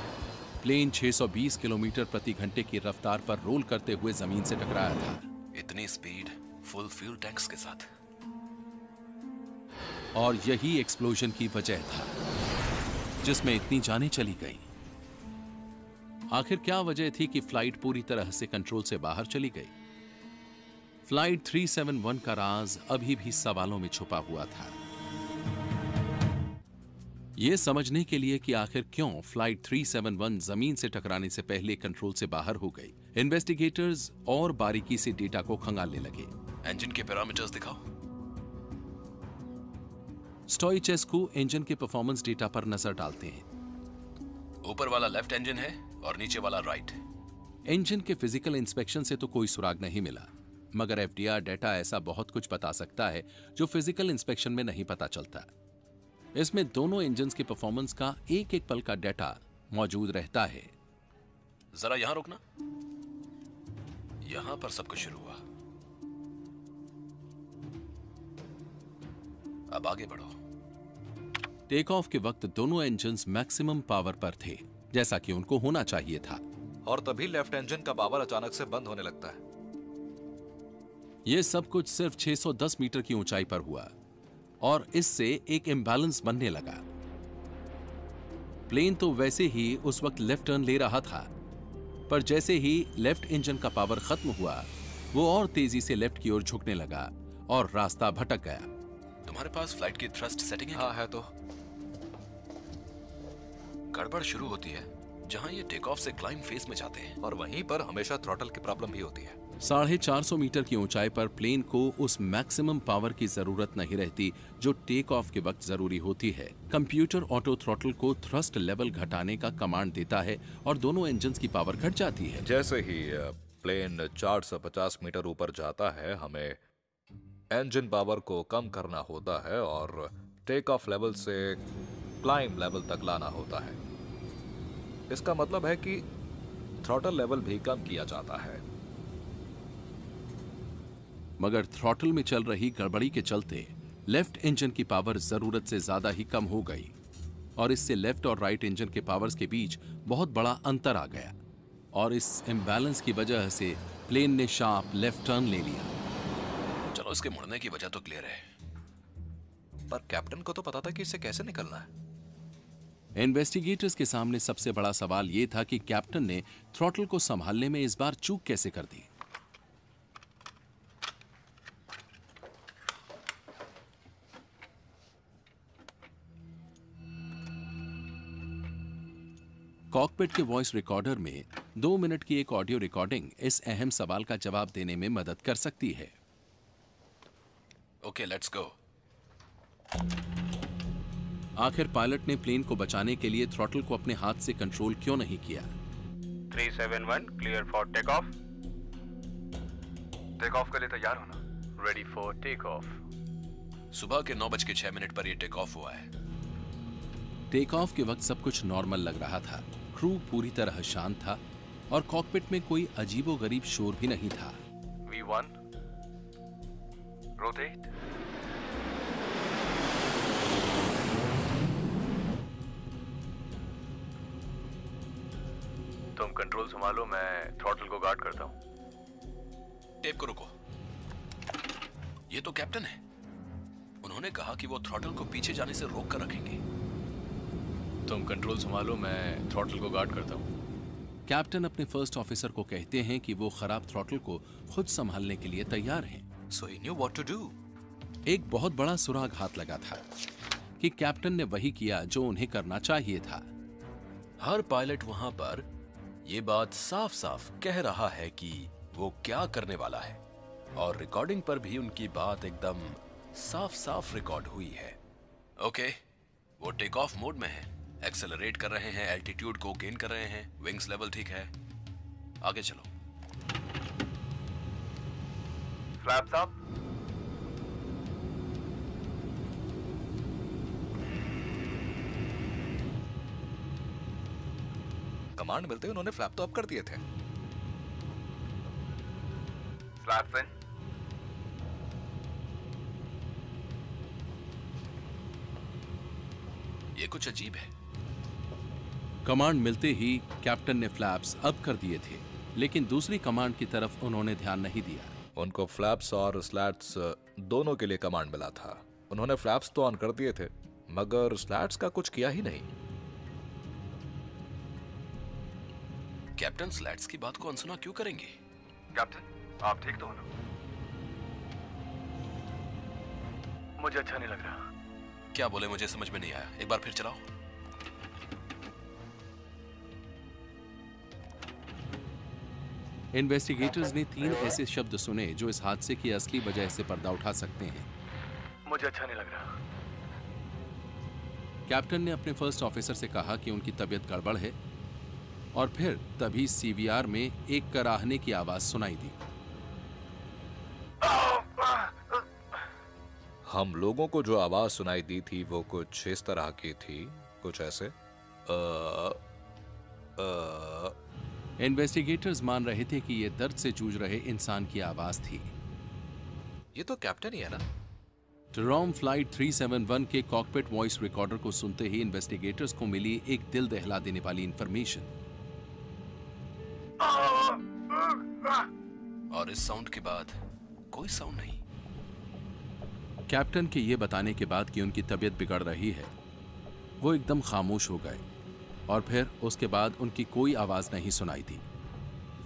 प्लेन 620 किलोमीटर प्रति घंटे की रफ्तार पर रोल करते हुए जमीन से टकराया था। इतनी स्पीड फुल फ्यूल टैंक्स के साथ। और यही एक्सप्लोजन की वजह था जिसमें इतनी जानें चली गई। आखिर क्या वजह थी कि फ्लाइट पूरी तरह से कंट्रोल से बाहर चली गई? फ्लाइट 371 का राज अभी भी सवालों में छुपा हुआ था। यह समझने के लिए कि आखिर क्यों फ्लाइट 371 जमीन से टकराने से पहले कंट्रोल से बाहर हो गई, इन्वेस्टिगेटर्स और बारीकी से डेटा को खंगालने लगे। इंजन के पैरामीटर्स दिखाओ। स्टोइचेस्कू इंजन के परफॉर्मेंस डेटा पर नजर डालते हैं। ऊपर वाला लेफ्ट इंजन है और नीचे वाला राइट। इंजन के फिजिकल इंस्पेक्शन से तो कोई सुराग नहीं मिला, मगर एफडीआर डेटा ऐसा बहुत कुछ बता सकता है जो फिजिकल इंस्पेक्शन में नहीं पता चलता। इसमें दोनों इंजन्स के परफॉर्मेंस का एक एक पल का डेटा मौजूद रहता है। जरा यहां रुकना। यहां पर सब कुछ शुरू हुआ। अब आगे बढ़ो। टेक ऑफ के वक्त दोनों इंजन्स मैक्सिमम पावर पर थे, जैसा कि उनको होना चाहिए था। और तभी लेफ्ट इंजन का पावर अचानक से बंद होने लगता है। यह सब कुछ सिर्फ 610 मीटर की ऊंचाई पर हुआ और इससे एक इंबैलेंस बनने लगा। प्लेन तो वैसे ही उस वक्त लेफ्ट टर्न ले रहा था, पर जैसे ही लेफ्ट इंजन का पावर खत्म हुआ, वो और तेजी से लेफ्ट की ओर झुकने लगा और रास्ता भटक गया। तुम्हारे पास फ्लाइट की थ्रस्ट सेटिंग है? हाँ है। तो गड़बड़ शुरू होती है जहां ये टेक ऑफ से क्लाइंब फेज में जाते हैं, और वहीं पर हमेशा थ्रॉटल की प्रॉब्लम भी होती है। 450 मीटर की ऊंचाई पर प्लेन को उस मैक्सिमम पावर की जरूरत नहीं रहती जो टेक ऑफ के वक्त जरूरी होती है। कंप्यूटर ऑटो थ्रॉटल को थ्रस्ट लेवल घटाने का कमांड देता है और दोनों इंजन्स की पावर घट जाती है। जैसे ही प्लेन 450 मीटर ऊपर जाता है, हमें इंजन पावर को कम करना होता है और टेक ऑफ लेवल से क्लाइंब लेवल तक लाना होता है। इसका मतलब है कि थ्रॉटल लेवल भी कम किया जाता है। मगर थ्रॉटल में चल रही गड़बड़ी के चलते लेफ्ट इंजन की पावर जरूरत से ज्यादा ही कम हो गई और इससे लेफ्ट और राइट इंजन के पावर्स के बीच बहुत बड़ा अंतर आ गया और इस इम्बैलेंस की वजह से प्लेन ने शार्प लेफ्ट टर्न ले लिया। चलो, इसके मुड़ने की वजह तो क्लियर है, पर कैप्टन को तो पता था कि इससे कैसे निकलना है। इन्वेस्टिगेटर्स के सामने सबसे बड़ा सवाल यह था कि कैप्टन ने थ्रॉटल को संभालने में इस बार चूक कैसे कर दी। कॉकपिट के वॉइस रिकॉर्डर में 2 मिनट की एक ऑडियो रिकॉर्डिंग इस अहम सवाल का जवाब देने में मदद कर सकती है। Okay, let's go. आखिर पायलट ने प्लेन को बचाने के लिए थ्रॉटल को अपने हाथ से कंट्रोल क्यों नहीं किया? 371 clear for take off. Take off के लिए तैयार होना। Ready for take off. सुबह के 9:06 पर यह टेक ऑफ हुआ है। टेक ऑफ के वक्त सब कुछ नॉर्मल लग रहा था। क्रू पूरी तरह शांत था और कॉकपिट में कोई अजीबोगरीब शोर भी नहीं था। V1 rotate. तुम कंट्रोल संभालो, मैं थ्रॉटल को गार्ड करता हूं। टेप को रोको। ये तो कैप्टन है। उन्होंने कहा कि वो थ्रॉटल को पीछे जाने से रोक कर रखेंगे। तुम कंट्रोल संभालो, मैं थ्रॉटल को गार्ड करता हूं। कैप्टन अपने फर्स्ट ऑफिसर को कहते हैं कि वो खराब थ्रॉटल को खुद संभालने के लिए तैयार हैं। So he knew what to do. एक बहुत बड़ा सुराग हाथ लगा था कि कैप्टन ने वही किया जो उन्हें करना चाहिए था। हर पायलट वहां पर ये बात साफ साफ कह रहा है कि वो क्या करने वाला है, और रिकॉर्डिंग पर भी उनकी बात एकदम साफ साफ रिकॉर्ड हुई है। ओके, वो टेक ऑफ मोड में है, एक्सेलरेट कर रहे हैं, एल्टीट्यूड को गेन कर रहे हैं, विंग्स लेवल ठीक है। आगे चलो। Flaps up. कमांड मिलते ही उन्होंने फ्लैप तो अप कर दिए थे। फ्लैप्स इन। ये कुछ अजीब है। कमांड मिलते ही कैप्टन ने फ्लैप्स अप कर दिए थे, लेकिन दूसरी कमांड की तरफ उन्होंने ध्यान नहीं दिया। उनको फ्लैप्स और स्लैट्स दोनों के लिए कमांड मिला था। उन्होंने फ्लैप्स तो ऑन कर दिए थे, मगर स्लैट्स का कुछ किया ही नहीं। कैप्टन स्लैट्स की बात को अनसुना क्यों करेंगे? कैप्टन, आप ठीक तो हो ना? मुझे अच्छा नहीं लग रहा। क्या बोले मुझे समझ में नहीं आया, एक बार फिर चलाओ। इन्वेस्टिगेटर्स ने 3 ऐसे शब्द सुने जो इस हादसे की असली वजह से पर्दा उठा सकते हैं। मुझे अच्छा नहीं लग रहा। कैप्टन ने अपने फर्स्ट ऑफिसर से कहा कि उनकी तबीयत गड़बड़ है, और फिर तभी सीवीआर में एक कराहने की आवाज सुनाई दी। हम लोगों को जो आवाज सुनाई दी थी वो कुछ इस तरह की थी, कुछ ऐसे। इन्वेस्टिगेटर्स मान रहे थे कि यह दर्द से जूझ रहे इंसान की आवाज थी। ये तो कैप्टन ही है ना? टेरोम फ्लाइट 371 के कॉकपिट वॉइस रिकॉर्डर को सुनते ही इन्वेस्टिगेटर्स को मिली एक दिल दहला देने वाली इंफॉर्मेशन। और इस साउंड के बाद कोई साउंड नहीं। कैप्टन के ये बताने के बाद कि उनकी तबीयत बिगड़ रही है, वो एकदम खामोश हो गए, और फिर उसके बाद उनकी कोई आवाज नहीं सुनाई दी।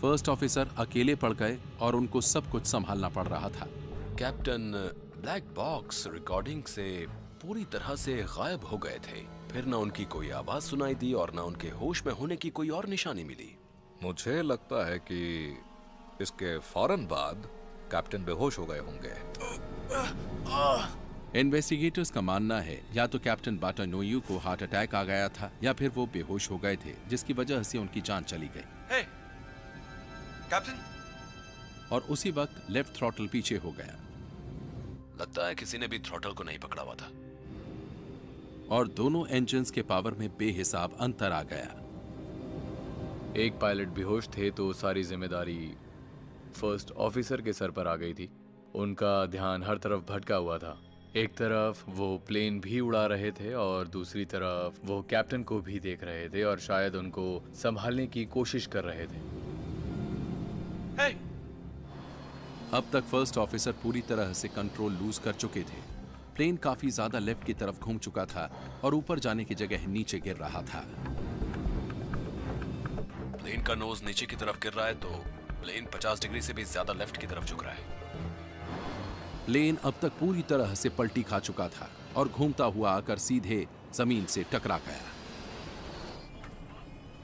फर्स्ट ऑफिसर अकेले पड़ गए और उनको सब कुछ संभालना पड़ रहा था। कैप्टन ब्लैक बॉक्स रिकॉर्डिंग से पूरी तरह से गायब हो गए थे। फिर ना उनकी कोई आवाज सुनाई दी और ना उनके होश में होने की कोई और निशानी मिली। मुझे लगता है कि इसके फौरन बाद कैप्टन बेहोश हो गए होंगे। इन्वेस्टिगेटर्स का मानना है या तो कैप्टन बाटानोयू को हार्ट अटैक आ गया था, या फिर वो बेहोश हो गए थे, जिसकी वजह से उनकी जान चली गई। हे, कैप्टन। और उसी वक्त लेफ्ट थ्रॉटल पीछे हो गया। लगता है किसी ने भी थ्रॉटल को नहीं पकड़ा हुआ था। और दोनों इंजन्स के पावर में बेहिसाब अंतर आ गया। एक पायलट बेहोश थे तो सारी जिम्मेदारी फर्स्ट ऑफिसर के सर पर आ गई थी। उनका ध्यान हर तरफ भटका हुआ था। एक तरफ वो प्लेन भी उड़ा रहे थे और दूसरी तरफ वो कैप्टन को भी देख रहे थे और शायद उनको संभालने की कोशिश कर रहे थे। hey! अब तक फर्स्ट ऑफिसर पूरी तरह से कंट्रोल लूज कर चुके थे। प्लेन काफी ज्यादा लेफ्ट की तरफ घूम चुका था और ऊपर जाने की जगह नीचे गिर रहा था। प्लेन का नोज नीचे की तरफ गिर रहा है तो प्लेन 50 डिग्री से भी ज्यादा लेफ्ट की तरफ झुक रहा है। प्लेन अब तक पूरी तरह से पलटी खा चुका था और घूमता हुआ आकर सीधे जमीन से टकरा गया।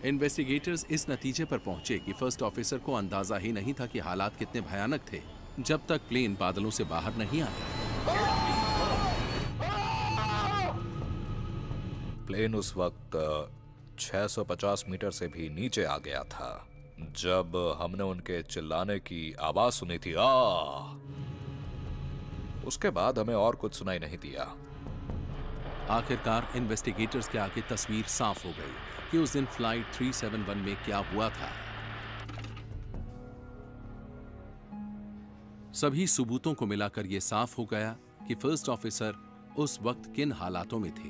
इन्वेस्टिगेटर्स इस नतीजे पर पहुंचे कि फर्स्ट ऑफिसर को अंदाजा ही नहीं था कि हालात कितने भयानक थे जब तक प्लेन बादलों से बाहर नहीं आया। प्लेन उस वक्त 650 मीटर से भी नीचे आ गया था जब हमने उनके चिल्लाने की आवाज सुनी थी। उसके बाद हमें और कुछ सुनाई नहीं दिया। आखिरकार इन्वेस्टिगेटर्स के आगे तस्वीर साफ हो गई कि उस दिन फ्लाइट 371 में क्या हुआ था। सभी सबूतों को मिलाकर यह साफ हो गया कि फर्स्ट ऑफिसर उस वक्त किन हालातों में थे।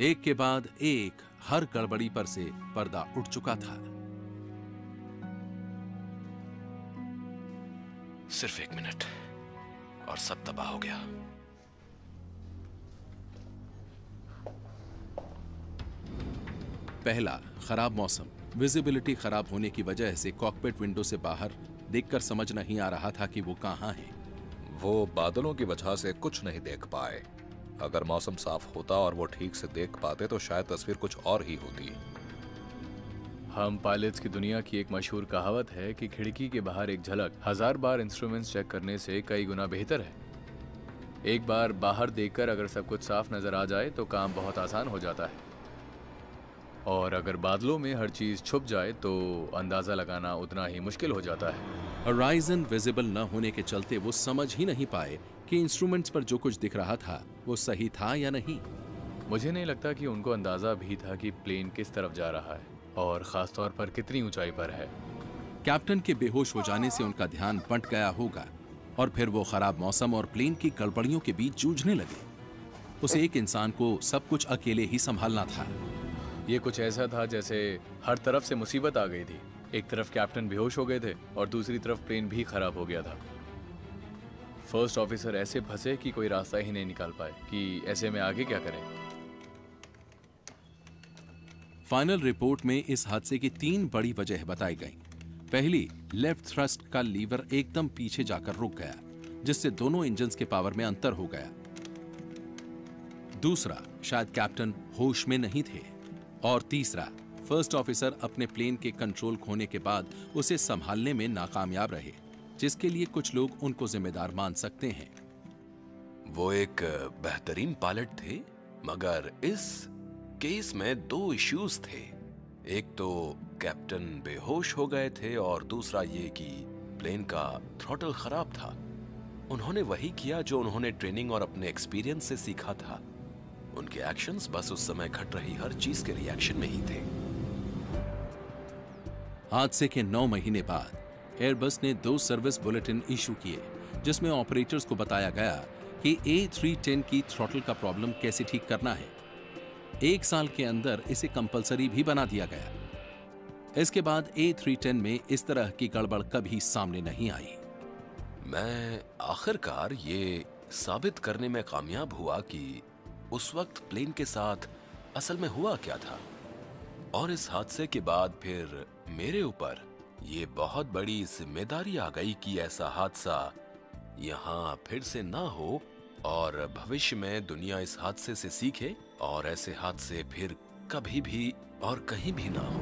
एक के बाद एक हर गड़बड़ी पर से पर्दा उठ चुका था। सिर्फ 1 मिनट और सब तबाह हो गया। पहला, खराब मौसम। विजिबिलिटी खराब होने की वजह से कॉकपिट विंडो से बाहर देखकर समझ नहीं आ रहा था कि वो कहां है। वो बादलों की वजह से कुछ नहीं देख पाए। अगर मौसम साफ होता और वो ठीक से देख पाते तो शायद तस्वीर कुछ और ही होती। हम पायलट्स की दुनिया की एक मशहूर कहावत है कि खिड़की के बाहर एक झलक 1000 बार इंस्ट्रूमेंट्स चेक करने से कई गुना बेहतर है। एक बार बाहर देखकर अगर सब कुछ साफ नजर आ जाए तो काम बहुत आसान हो जाता है, और अगर बादलों में हर चीज छुप जाए तो अंदाजा लगाना उतना ही मुश्किल हो जाता है। होराइजन विजिबल न होने के चलते वो समझ ही नहीं पाए कि इंस्ट्रूमेंट्स पर जो कुछ दिख रहा था वो सही था या नहीं। मुझे नहीं लगता कि उनको अंदाजा भी था कि प्लेन किस तरफ जा रहा है और खासतौर पर कितनी ऊंचाई पर है। कैप्टन के बेहोश हो जाने से उनका ध्यान बंट गया होगा और फिर वो खराब मौसम और प्लेन की गड़बड़ियों के बीच जूझने लगे। उसे एक इंसान को सब कुछ अकेले ही संभालना था। ये कुछ ऐसा था जैसे हर तरफ से मुसीबत आ गई थी। एक तरफ कैप्टन बेहोश हो गए थे और दूसरी तरफ प्लेन भी खराब हो गया था। फर्स्ट ऑफिसर ऐसे फंसे कि कोई रास्ता ही नहीं निकाल पाए कि ऐसे में आगे क्या करें। फाइनल रिपोर्ट में इस हादसे की 3 बड़ी वजह बताई गई। पहली, लेफ्ट थ्रस्ट का लीवर एकदम पीछे जाकर रुक गया, जिससे दोनों इंजन्स के पावर में अंतर हो गया। दूसरा, शायद कैप्टन होश में नहीं थे। और तीसरा, फर्स्ट ऑफिसर अपने प्लेन के कंट्रोल खोने के बाद उसे संभालने में नाकामयाब रहे, जिसके लिए कुछ लोग उनको जिम्मेदार मान सकते हैं। वो एक बेहतरीन पायलट थे, मगर इस केस में 2 इश्यूज थे। एक तो कैप्टन बेहोश हो गए थे और दूसरा ये कि प्लेन का थ्रॉटल खराब था। उन्होंने वही किया जो उन्होंने ट्रेनिंग और अपने एक्सपीरियंस से सीखा था। उनके एक्शंस बस उस समय घट रही हर चीज के रिएक्शन में ही थे। हादसे के 9 महीने बाद एयरबस ने 2 सर्विस बुलेटिन इशू किए, जिसमें ऑपरेटर्स को बताया गया कि A310 की थ्रॉटल का प्रॉब्लम कैसे ठीक करना है। 1 साल के अंदर इसे कंपलसरी भी बना दिया गया। इसके बाद A310 में इस तरह की गड़बड़ कभी सामने नहीं आई। मैं आखिरकार ये साबित करने में कामयाब हुआ कि उस वक्त प्लेन के साथ असल में हुआ क्या था। और इस हादसे के बाद फिर मेरे ऊपर ये बहुत बड़ी जिम्मेदारी आ गई कि ऐसा हादसा यहाँ फिर से ना हो और भविष्य में दुनिया इस हादसे से सीखे और ऐसे हादसे फिर कभी भी और कहीं भी ना हो।